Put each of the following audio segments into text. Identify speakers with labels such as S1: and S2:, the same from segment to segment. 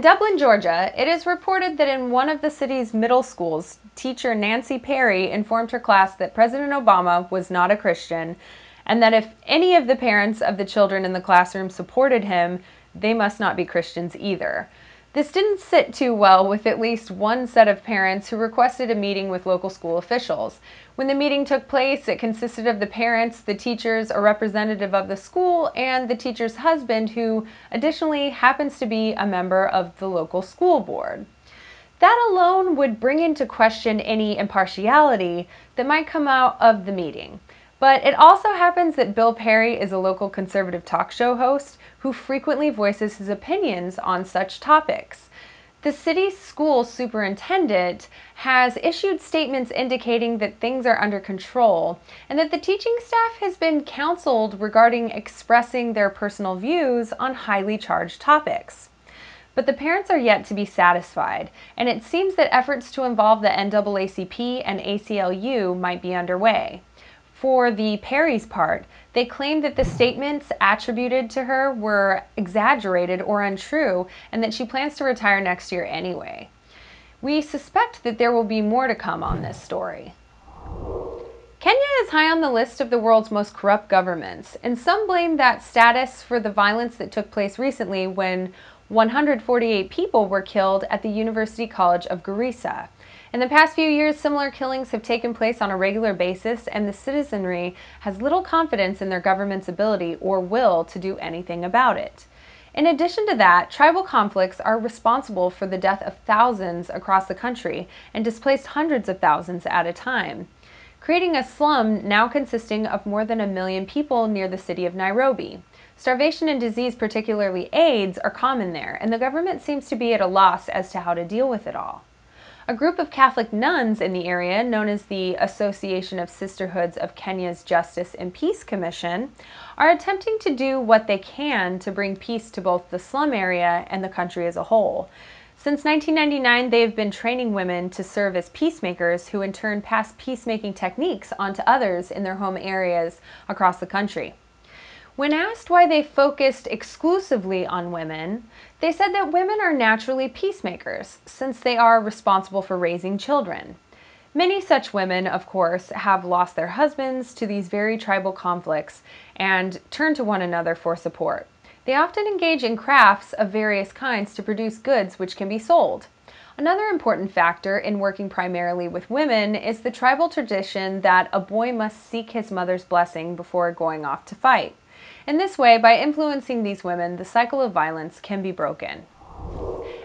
S1: Dublin, Georgia, it is reported that in one of the city's middle schools, teacher Nancy Perry informed her class that President Obama was not a Christian, and that if any of the parents of the children in the classroom supported him, they must not be Christians either. This didn't sit too well with at least one set of parents who requested a meeting with local school officials. When the meeting took place, it consisted of the parents, the teachers, a representative of the school, and the teacher's husband, who additionally happens to be a member of the local school board. That alone would bring into question any impartiality that might come out of the meeting. But it also happens that Bill Perry is a local conservative talk show host who frequently voices his opinions on such topics. The city's school superintendent has issued statements indicating that things are under control and that the teaching staff has been counseled regarding expressing their personal views on highly charged topics. But the parents are yet to be satisfied, and it seems that efforts to involve the NAACP and ACLU might be underway. For the Perry's part, they claim that the statements attributed to her were exaggerated or untrue, and that she plans to retire next year anyway. We suspect that there will be more to come on this story. Kenya is high on the list of the world's most corrupt governments, and some blame that status for the violence that took place recently when 148 people were killed at the University College of Garissa. In the past few years, similar killings have taken place on a regular basis, and the citizenry has little confidence in their government's ability or will to do anything about it. In addition to that, tribal conflicts are responsible for the death of thousands across the country and displaced hundreds of thousands at a time, creating a slum now consisting of more than 1 million people near the city of Nairobi. Starvation and disease, particularly AIDS, are common there, and the government seems to be at a loss as to how to deal with it all. A group of Catholic nuns in the area, known as the Association of Sisterhoods of Kenya's Justice and Peace Commission, are attempting to do what they can to bring peace to both the slum area and the country as a whole. Since 1999, they have been training women to serve as peacemakers who in turn pass peacemaking techniques on to others in their home areas across the country. When asked why they focused exclusively on women, they said that women are naturally peacemakers, since they are responsible for raising children. Many such women, of course, have lost their husbands to these very tribal conflicts and turn to one another for support. They often engage in crafts of various kinds to produce goods which can be sold. Another important factor in working primarily with women is the tribal tradition that a boy must seek his mother's blessing before going off to fight. In this way, by influencing these women, the cycle of violence can be broken.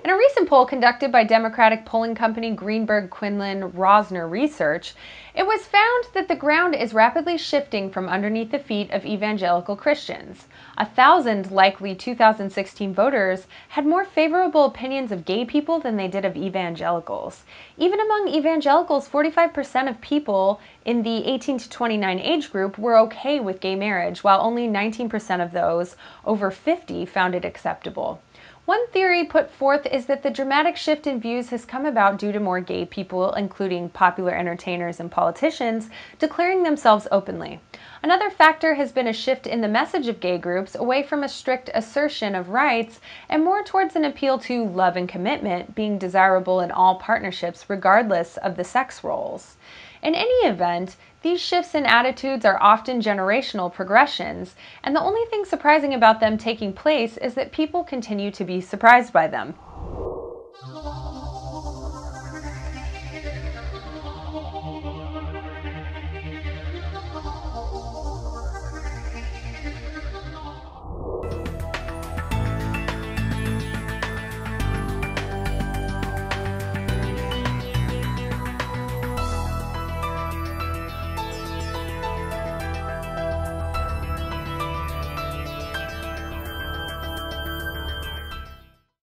S1: In a recent poll conducted by Democratic polling company Greenberg Quinlan Rosner Research, it was found that the ground is rapidly shifting from underneath the feet of evangelical Christians. 1,000 likely 2016 voters had more favorable opinions of gay people than they did of evangelicals. Even among evangelicals, 45% of people in the 18 to 29 age group were okay with gay marriage, while only 19% of those over 50 found it acceptable. One theory put forth is that the dramatic shift in views has come about due to more gay people, including popular entertainers and politicians, declaring themselves openly. Another factor has been a shift in the message of gay groups away from a strict assertion of rights and more towards an appeal to love and commitment being desirable in all partnerships regardless of the sex roles. In any event, these shifts in attitudes are often generational progressions, and the only thing surprising about them taking place is that people continue to be surprised by them.